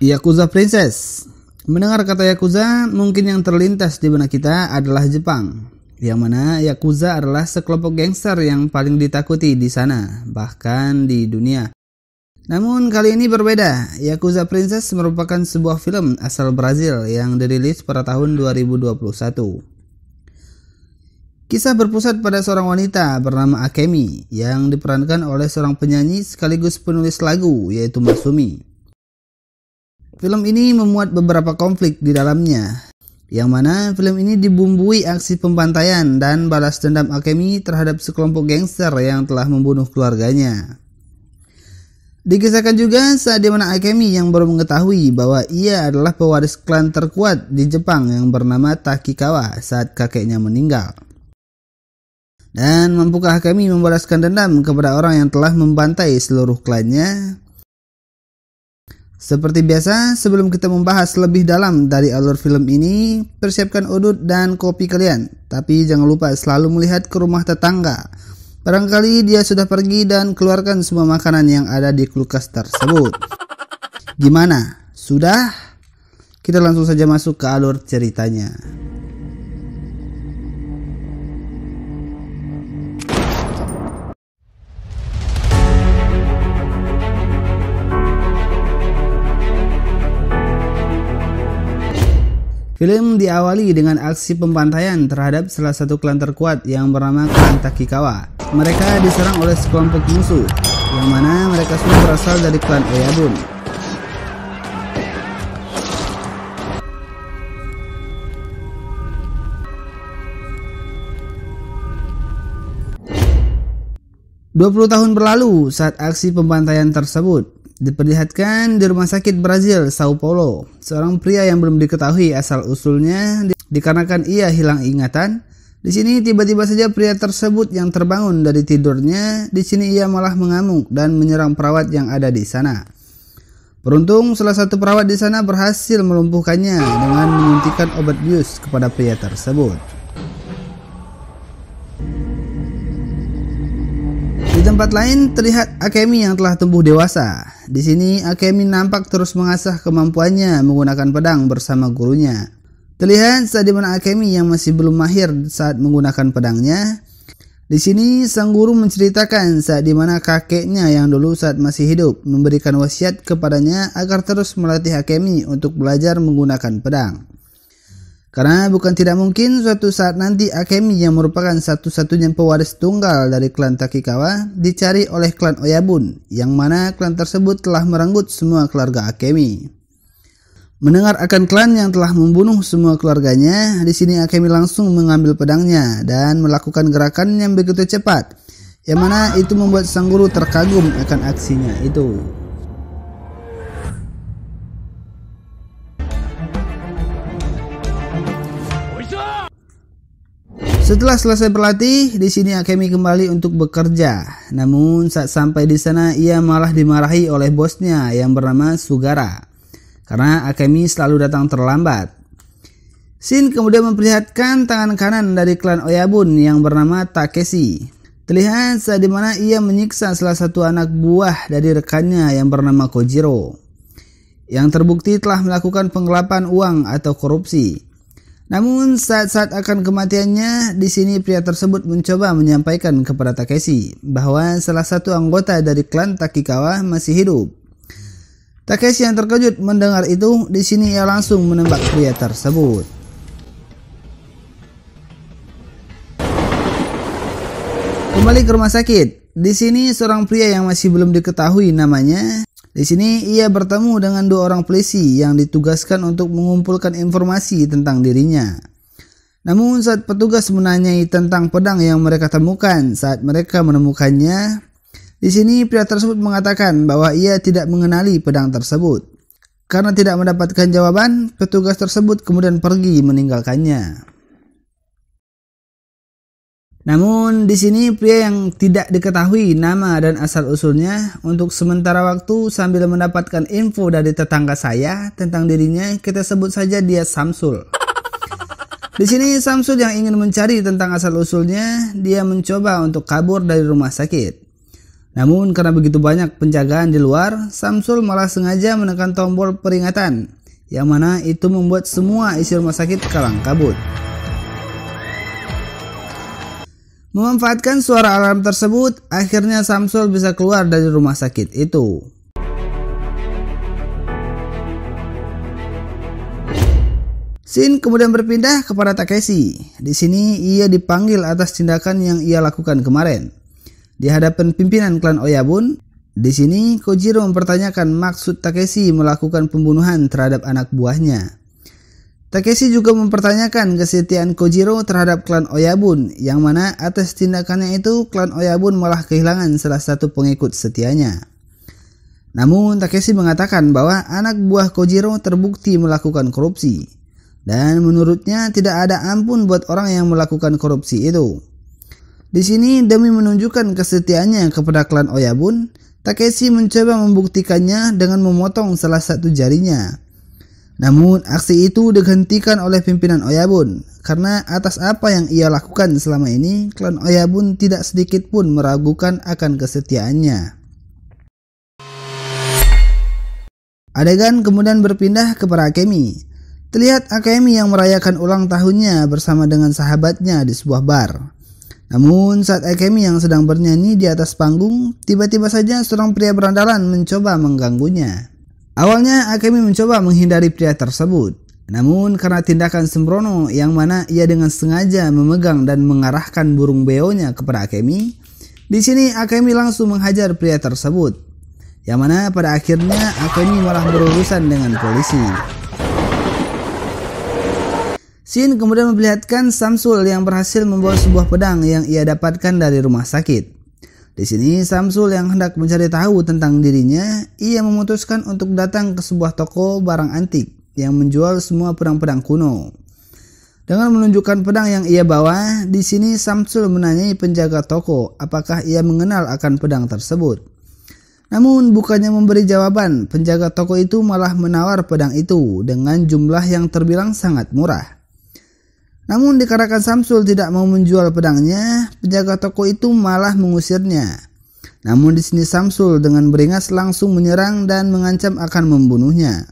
Yakuza Princess. Mendengar kata Yakuza, mungkin yang terlintas di benak kita adalah Jepang, yang mana Yakuza adalah sekelompok gangster yang paling ditakuti di sana, bahkan di dunia. Namun kali ini berbeda. Yakuza Princess merupakan sebuah film asal Brazil yang dirilis pada tahun 2021. Kisah berpusat pada seorang wanita bernama Akemi yang diperankan oleh seorang penyanyi sekaligus penulis lagu, yaitu Masumi. Film ini memuat beberapa konflik di dalamnya, yang mana film ini dibumbui aksi pembantaian dan balas dendam Akemi terhadap sekelompok gangster yang telah membunuh keluarganya. Dikisahkan juga saat dimana Akemi yang baru mengetahui bahwa ia adalah pewaris klan terkuat di Jepang yang bernama Takikawa saat kakeknya meninggal. Dan mampukah Akemi membalaskan dendam kepada orang yang telah membantai seluruh klannya? Seperti biasa, sebelum kita membahas lebih dalam dari alur film ini, persiapkan udut dan kopi kalian. Tapi jangan lupa selalu melihat ke rumah tetangga. Barangkali dia sudah pergi dan keluarkan semua makanan yang ada di kulkas tersebut. Gimana? Sudah? Kita langsung saja masuk ke alur ceritanya. Film diawali dengan aksi pembantaian terhadap salah satu klan terkuat yang bernama klan Takikawa. Mereka diserang oleh sekelompok musuh, yang mana mereka semua berasal dari klan Oyabun. "20 tahun berlalu saat aksi pembantaian tersebut. Diperlihatkan di rumah sakit Brazil, Sao Paulo, seorang pria yang belum diketahui asal-usulnya dikarenakan ia hilang ingatan. Di sini tiba-tiba saja pria tersebut yang terbangun dari tidurnya, di sini ia malah mengamuk dan menyerang perawat yang ada di sana. Beruntung salah satu perawat di sana berhasil melumpuhkannya dengan menyuntikkan obat bius kepada pria tersebut. Di tempat lain terlihat Akemi yang telah tumbuh dewasa. Di sini Akemi nampak terus mengasah kemampuannya menggunakan pedang bersama gurunya. Terlihat saat dimana Akemi yang masih belum mahir saat menggunakan pedangnya. Di sini sang guru menceritakan saat dimana kakeknya yang dulu saat masih hidup memberikan wasiat kepadanya agar terus melatih Akemi untuk belajar menggunakan pedang. Karena bukan tidak mungkin suatu saat nanti Akemi yang merupakan satu-satunya pewaris tunggal dari klan Takikawa dicari oleh klan Oyabun, yang mana klan tersebut telah merenggut semua keluarga Akemi. Mendengar akan klan yang telah membunuh semua keluarganya, di sini Akemi langsung mengambil pedangnya dan melakukan gerakan yang begitu cepat, yang mana itu membuat sang guru terkagum akan aksinya itu. Setelah selesai berlatih, di sini Akemi kembali untuk bekerja. Namun saat sampai di sana ia malah dimarahi oleh bosnya yang bernama Sugara, karena Akemi selalu datang terlambat. Shin kemudian memperlihatkan tangan kanan dari klan Oyabun yang bernama Takeshi. Terlihat saat dimana ia menyiksa salah satu anak buah dari rekannya yang bernama Kojiro, yang terbukti telah melakukan penggelapan uang atau korupsi. Namun saat-saat akan kematiannya, di sini pria tersebut mencoba menyampaikan kepada Takeshi bahwa salah satu anggota dari klan Takikawa masih hidup. Takeshi yang terkejut mendengar itu, di sini ia langsung menembak pria tersebut. Kembali ke rumah sakit. Di sini seorang pria yang masih belum diketahui namanya. Di sini ia bertemu dengan dua orang polisi yang ditugaskan untuk mengumpulkan informasi tentang dirinya. Namun saat petugas menanyai tentang pedang yang mereka temukan saat mereka menemukannya, di sini pria tersebut mengatakan bahwa ia tidak mengenali pedang tersebut. Karena tidak mendapatkan jawaban, petugas tersebut kemudian pergi meninggalkannya. Namun di sini pria yang tidak diketahui nama dan asal usulnya untuk sementara waktu sambil mendapatkan info dari tetangga saya tentang dirinya, kita sebut saja dia Samsul. Di sini Samsul yang ingin mencari tentang asal usulnya, dia mencoba untuk kabur dari rumah sakit. Namun karena begitu banyak penjagaan di luar, Samsul malah sengaja menekan tombol peringatan, yang mana itu membuat semua isi rumah sakit kalang kabut. Memanfaatkan suara alarm tersebut, akhirnya Samsul bisa keluar dari rumah sakit itu. Shin kemudian berpindah kepada Takeshi. Di sini ia dipanggil atas tindakan yang ia lakukan kemarin. Di hadapan pimpinan klan Oyabun, di sini Kojiro mempertanyakan maksud Takeshi melakukan pembunuhan terhadap anak buahnya. Takeshi juga mempertanyakan kesetiaan Kojiro terhadap klan Oyabun, yang mana atas tindakannya itu klan Oyabun malah kehilangan salah satu pengikut setianya. Namun Takeshi mengatakan bahwa anak buah Kojiro terbukti melakukan korupsi, dan menurutnya tidak ada ampun buat orang yang melakukan korupsi itu. Di sini demi menunjukkan kesetiaannya kepada klan Oyabun, Takeshi mencoba membuktikannya dengan memotong salah satu jarinya. Namun aksi itu dihentikan oleh pimpinan Oyabun, karena atas apa yang ia lakukan selama ini, klan Oyabun tidak sedikit pun meragukan akan kesetiaannya. Adegan kemudian berpindah kepada Akemi. Terlihat Akemi yang merayakan ulang tahunnya bersama dengan sahabatnya di sebuah bar. Namun saat Akemi yang sedang bernyanyi di atas panggung, tiba-tiba saja seorang pria berandalan mencoba mengganggunya. Awalnya Akemi mencoba menghindari pria tersebut, namun karena tindakan sembrono yang mana ia dengan sengaja memegang dan mengarahkan burung beonya kepada Akemi, di sini Akemi langsung menghajar pria tersebut, yang mana pada akhirnya Akemi malah berurusan dengan polisi. Shin kemudian memperlihatkan Samsul yang berhasil membawa sebuah pedang yang ia dapatkan dari rumah sakit. Di sini Samsul yang hendak mencari tahu tentang dirinya, ia memutuskan untuk datang ke sebuah toko barang antik yang menjual semua pedang-pedang kuno. Dengan menunjukkan pedang yang ia bawa, di sini Samsul menanyai penjaga toko apakah ia mengenal akan pedang tersebut. Namun bukannya memberi jawaban, penjaga toko itu malah menawar pedang itu dengan jumlah yang terbilang sangat murah. Namun dikarenakan Samsul tidak mau menjual pedangnya, penjaga toko itu malah mengusirnya. Namun di sini Samsul dengan beringas langsung menyerang dan mengancam akan membunuhnya.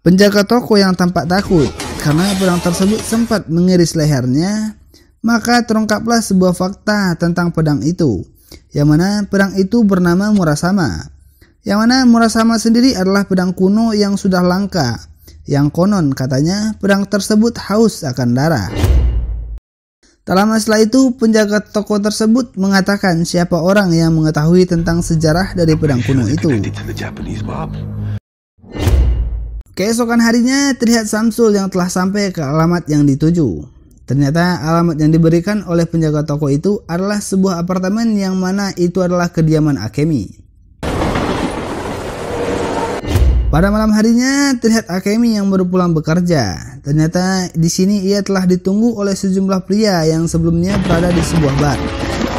Penjaga toko yang tampak takut karena pedang tersebut sempat mengiris lehernya, maka terungkaplah sebuah fakta tentang pedang itu, yang mana pedang itu bernama Murasama. Yang mana Murasama sendiri adalah pedang kuno yang sudah langka, yang konon katanya pedang tersebut haus akan darah. Tak lama setelah itu, penjaga toko tersebut mengatakan siapa orang yang mengetahui tentang sejarah dari pedang kuno itu. Keesokan harinya terlihat Samsul yang telah sampai ke alamat yang dituju. Ternyata alamat yang diberikan oleh penjaga toko itu adalah sebuah apartemen yang mana itu adalah kediaman Akemi. Pada malam harinya terlihat Akemi yang baru pulang bekerja. Ternyata di sini ia telah ditunggu oleh sejumlah pria yang sebelumnya berada di sebuah bar.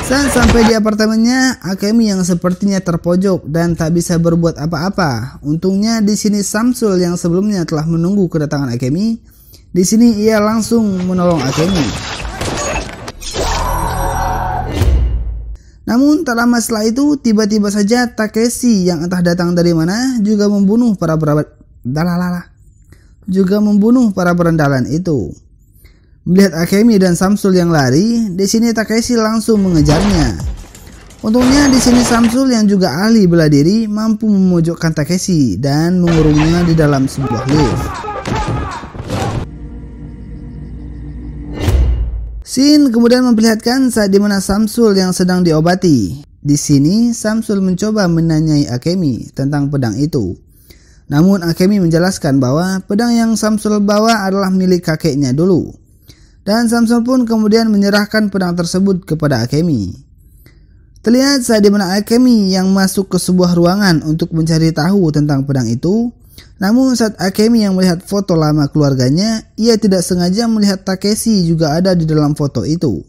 Saat sampai di apartemennya, Akemi yang sepertinya terpojok dan tak bisa berbuat apa-apa. Untungnya di sini Samsul yang sebelumnya telah menunggu kedatangan Akemi. Di sini ia langsung menolong Akemi. Namun tak lama setelah itu, tiba-tiba saja Takeshi yang entah datang dari mana juga membunuh para berandalan itu. Melihat Akemi dan Samsul yang lari, di sini Takeshi langsung mengejarnya. Untungnya di sini Samsul yang juga ahli bela diri mampu memojokkan Takeshi dan mengurungnya di dalam sebuah lift. Shin kemudian memperlihatkan saat dimana Samsul yang sedang diobati. Di sini Samsul mencoba menanyai Akemi tentang pedang itu. Namun Akemi menjelaskan bahwa pedang yang Samsul bawa adalah milik kakeknya dulu. Dan Samsul pun kemudian menyerahkan pedang tersebut kepada Akemi. Terlihat saat dimana Akemi yang masuk ke sebuah ruangan untuk mencari tahu tentang pedang itu. Namun saat Akemi yang melihat foto lama keluarganya, ia tidak sengaja melihat Takeshi juga ada di dalam foto itu.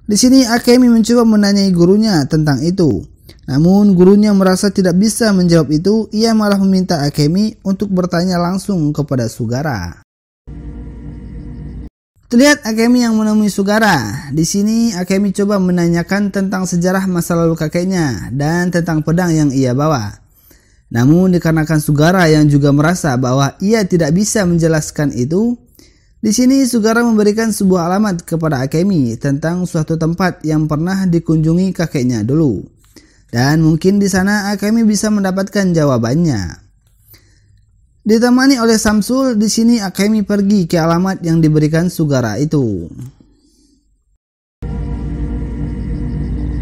Di sini Akemi mencoba menanyai gurunya tentang itu. Namun gurunya merasa tidak bisa menjawab itu, ia malah meminta Akemi untuk bertanya langsung kepada Sugara. Terlihat Akemi yang menemui Sugara. Di sini Akemi coba menanyakan tentang sejarah masa lalu kakeknya dan tentang pedang yang ia bawa. Namun dikarenakan Sugara yang juga merasa bahwa ia tidak bisa menjelaskan itu, di sini Sugara memberikan sebuah alamat kepada Akemi tentang suatu tempat yang pernah dikunjungi kakeknya dulu. Dan mungkin di sana Akemi bisa mendapatkan jawabannya. Ditemani oleh Samsul, di sini Akemi pergi ke alamat yang diberikan Sugara itu.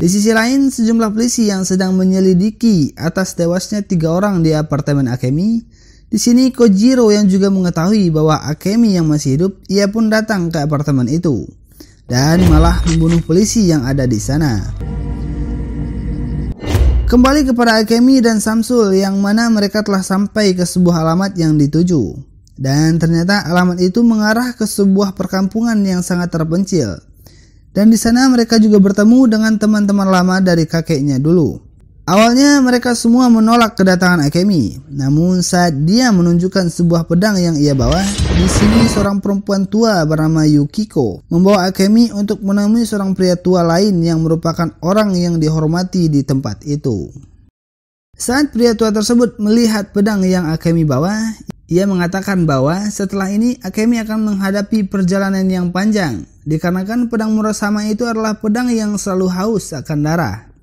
Di sisi lain, sejumlah polisi yang sedang menyelidiki atas tewasnya 3 orang di apartemen Akemi. Di sini Kojiro yang juga mengetahui bahwa Akemi yang masih hidup, ia pun datang ke apartemen itu dan malah membunuh polisi yang ada di sana. Kembali kepada Akemi dan Samsul yang mana mereka telah sampai ke sebuah alamat yang dituju. Dan ternyata alamat itu mengarah ke sebuah perkampungan yang sangat terpencil. Dan di sana mereka juga bertemu dengan teman-teman lama dari kakeknya dulu. Awalnya mereka semua menolak kedatangan Akemi. Namun saat dia menunjukkan sebuah pedang yang ia bawa, di sini seorang perempuan tua bernama Yukiko membawa Akemi untuk menemui seorang pria tua lain yang merupakan orang yang dihormati di tempat itu. Saat pria tua tersebut melihat pedang yang Akemi bawa, ia mengatakan bahwa setelah ini Akemi akan menghadapi perjalanan yang panjang, dikarenakan pedang Murasama itu adalah pedang yang selalu haus akan darah.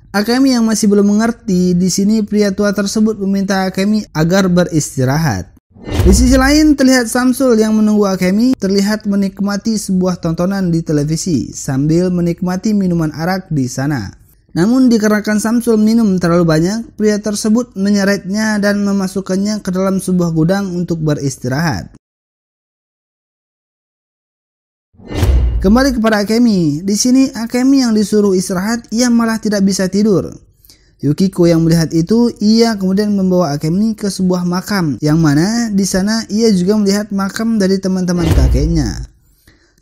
Akemi yang masih belum mengerti, di sini pria tua tersebut meminta Akemi agar beristirahat. Di sisi lain terlihat Samsul yang menunggu Akemi terlihat menikmati sebuah tontonan di televisi sambil menikmati minuman arak di sana. Namun dikarenakan Samsul minum terlalu banyak, pria tersebut menyeretnya dan memasukkannya ke dalam sebuah gudang untuk beristirahat. Kembali kepada Akemi, di sini Akemi yang disuruh istirahat, ia malah tidak bisa tidur. Yukiko yang melihat itu, ia kemudian membawa Akemi ke sebuah makam, yang mana di sana ia juga melihat makam dari teman-teman kakeknya.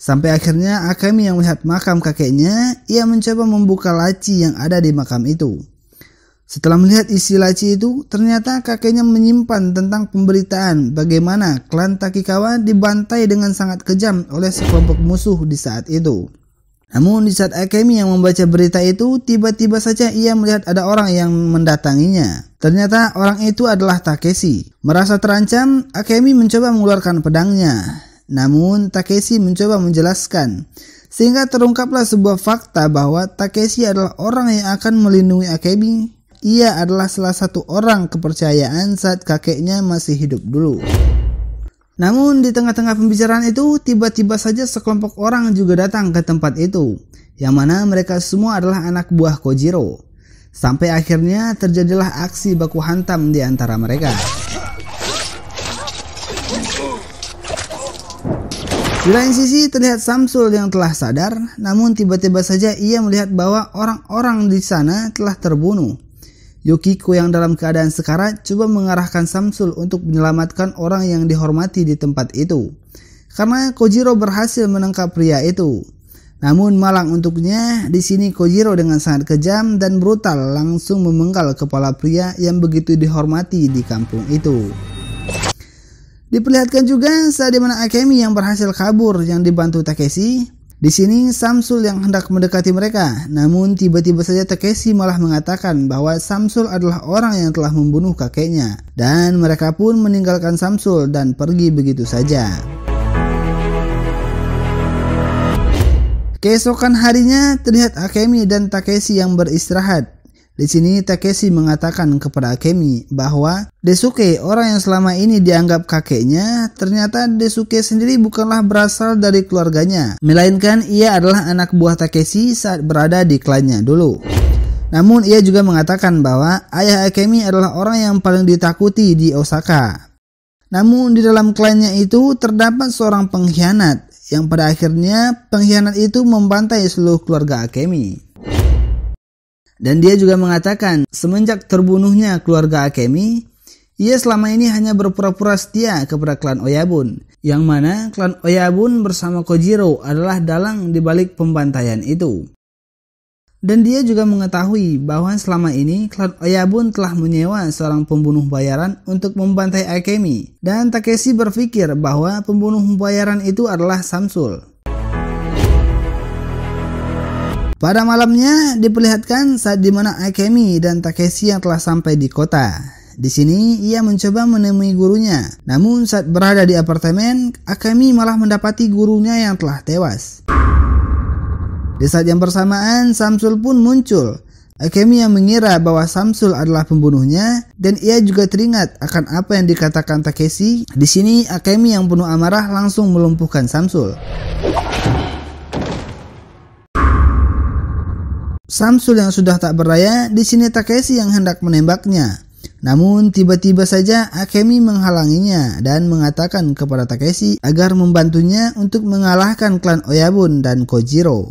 Sampai akhirnya Akemi yang melihat makam kakeknya, ia mencoba membuka laci yang ada di makam itu. Setelah melihat isi laci itu, ternyata kakeknya menyimpan tentang pemberitaan bagaimana klan Takikawa dibantai dengan sangat kejam oleh sekelompok musuh di saat itu. Namun di saat Akemi yang membaca berita itu, tiba-tiba saja ia melihat ada orang yang mendatanginya. Ternyata orang itu adalah Takeshi. Merasa terancam, Akemi mencoba mengeluarkan pedangnya. Namun Takeshi mencoba menjelaskan, sehingga terungkaplah sebuah fakta bahwa Takeshi adalah orang yang akan melindungi Akemi. Ia adalah salah satu orang kepercayaan saat kakeknya masih hidup dulu. Namun di tengah-tengah pembicaraan itu, tiba-tiba saja sekelompok orang juga datang ke tempat itu, yang mana mereka semua adalah anak buah Kojiro. Sampai akhirnya terjadilah aksi baku hantam di antara mereka. Di lain sisi terlihat Samsul yang telah sadar, namun tiba-tiba saja ia melihat bahwa orang-orang di sana telah terbunuh. Yukiko yang dalam keadaan sekarat coba mengarahkan Samsul untuk menyelamatkan orang yang dihormati di tempat itu. Karena Kojiro berhasil menangkap pria itu. Namun malang untuknya, di sini Kojiro dengan sangat kejam dan brutal langsung memenggal kepala pria yang begitu dihormati di kampung itu. Diperlihatkan juga saat dimana Akemi yang berhasil kabur yang dibantu Takeshi. Di sini Samsul yang hendak mendekati mereka, namun tiba-tiba saja Takeshi malah mengatakan bahwa Samsul adalah orang yang telah membunuh kakeknya, dan mereka pun meninggalkan Samsul dan pergi begitu saja. Keesokan harinya terlihat Akemi dan Takeshi yang beristirahat. Di sini Takeshi mengatakan kepada Akemi bahwa Desuke, orang yang selama ini dianggap kakeknya, ternyata Desuke sendiri bukanlah berasal dari keluarganya, melainkan ia adalah anak buah Takeshi saat berada di klannya dulu. Namun ia juga mengatakan bahwa ayah Akemi adalah orang yang paling ditakuti di Osaka. Namun di dalam klannya itu terdapat seorang pengkhianat, yang pada akhirnya pengkhianat itu membantai seluruh keluarga Akemi. Dan dia juga mengatakan, semenjak terbunuhnya keluarga Akemi, ia selama ini hanya berpura-pura setia kepada klan Oyabun, yang mana klan Oyabun bersama Kojiro adalah dalang di balik pembantaian itu. Dan dia juga mengetahui bahwa selama ini klan Oyabun telah menyewa seorang pembunuh bayaran untuk membantai Akemi. Dan Takeshi berpikir bahwa pembunuh bayaran itu adalah Samsul. Pada malamnya diperlihatkan saat dimana Akemi dan Takeshi yang telah sampai di kota. Di sini ia mencoba menemui gurunya. Namun saat berada di apartemen, Akemi malah mendapati gurunya yang telah tewas. Di saat yang bersamaan, Samsul pun muncul. Akemi yang mengira bahwa Samsul adalah pembunuhnya dan ia juga teringat akan apa yang dikatakan Takeshi. Di sini Akemi yang penuh amarah langsung melumpuhkan Samsul. Samsul yang sudah tak berdaya, di sini Takeshi yang hendak menembaknya. Namun tiba-tiba saja Akemi menghalanginya dan mengatakan kepada Takeshi agar membantunya untuk mengalahkan klan Oyabun dan Kojiro.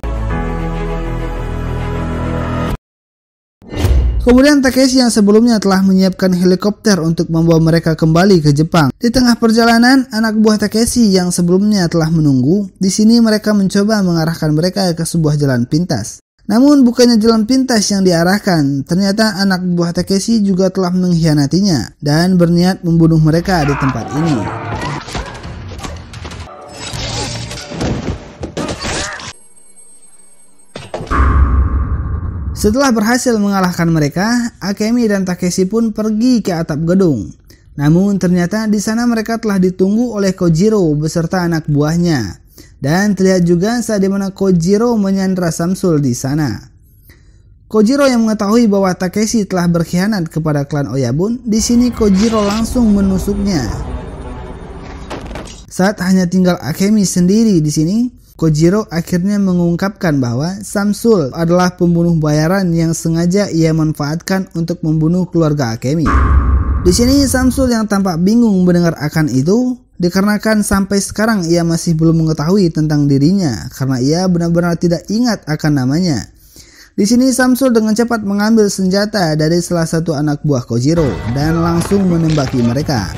Kemudian Takeshi yang sebelumnya telah menyiapkan helikopter untuk membawa mereka kembali ke Jepang. Di tengah perjalanan, anak buah Takeshi yang sebelumnya telah menunggu. Di sini mereka mencoba mengarahkan mereka ke sebuah jalan pintas. Namun bukannya jalan pintas yang diarahkan, ternyata anak buah Takeshi juga telah mengkhianatinya dan berniat membunuh mereka di tempat ini. Setelah berhasil mengalahkan mereka, Akemi dan Takeshi pun pergi ke atap gedung. Namun ternyata di sana mereka telah ditunggu oleh Kojiro beserta anak buahnya. Dan terlihat juga saat dimana Kojiro menyandra Samsul di sana. Kojiro yang mengetahui bahwa Takeshi telah berkhianat kepada klan Oyabun, di sini Kojiro langsung menusuknya. Saat hanya tinggal Akemi sendiri di sini, Kojiro akhirnya mengungkapkan bahwa Samsul adalah pembunuh bayaran yang sengaja ia manfaatkan untuk membunuh keluarga Akemi. Di sini Samsul yang tampak bingung mendengar akan itu, dikarenakan sampai sekarang ia masih belum mengetahui tentang dirinya karena ia benar-benar tidak ingat akan namanya. Di sini Samsul dengan cepat mengambil senjata dari salah satu anak buah Kojiro dan langsung menembaki mereka.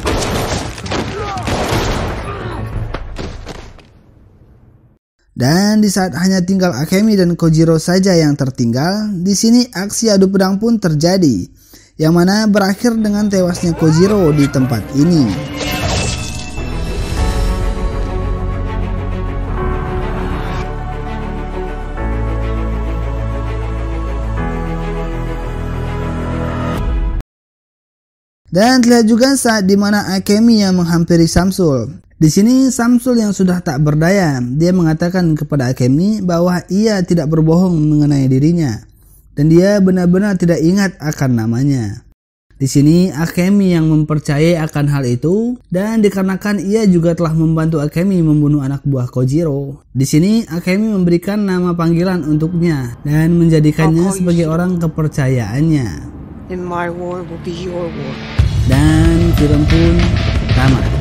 Dan di saat hanya tinggal Akemi dan Kojiro saja yang tertinggal, di sini aksi adu pedang pun terjadi, yang mana berakhir dengan tewasnya Kojiro di tempat ini. Dan terlihat juga saat dimana Akemi yang menghampiri Samsul. Di sini Samsul yang sudah tak berdaya, dia mengatakan kepada Akemi bahwa ia tidak berbohong mengenai dirinya dan dia benar-benar tidak ingat akan namanya. Di sini Akemi yang mempercayai akan hal itu dan dikarenakan ia juga telah membantu Akemi membunuh anak buah Kojiro. Di sini Akemi memberikan nama panggilan untuknya dan menjadikannya sebagai orang kepercayaannya. And my war will be your war. Dan film pun tamat.